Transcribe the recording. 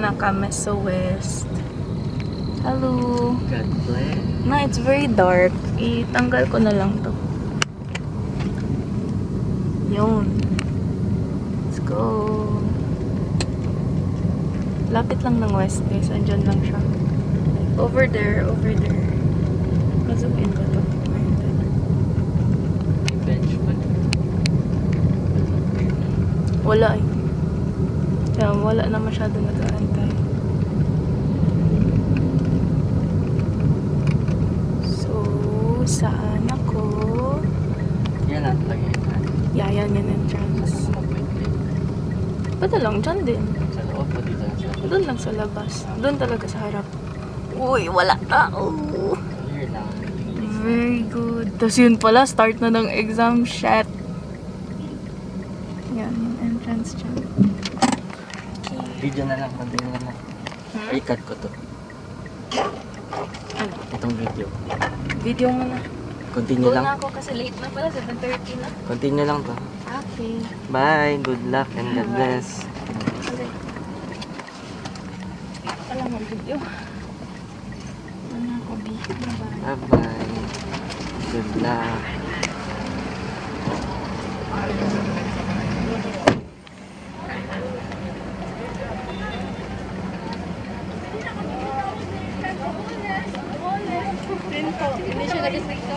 na kami sa West. Hello. God bless. Na, it's very dark. Itanggal ko na lang to. Yun. Let's go. Lapit lang ng West, guys. Andyan lang siya. Over there, over there. Ma-zoom in ko to. Bench pa. Wala eh. Kaya wala na masyado nag-aantay. So, saan ako? Yan lang talaga yun. Yayan yan entrance. Pwede lang, dyan din. Sa loob o dito lang sa loob? Doon lang sa labas. Doon talaga sa harap. Uy, wala tao. Clear lang. Very good. Tapos yun pala, start na ng exam. Shit. Yan, yung entrance dyan. Video na lang. Continue na lang. Ay, cut ko to. Ano? Itong video. Video mo na. Continue Go lang. na ako kasi late na pala. 7:30 na. Continue lang to. Okay. Bye. Good luck and God bless. Okay. Wala mo video. Ano ako, B? Bye-bye. Bye-bye. Good luck. Hindi siya nag-speak.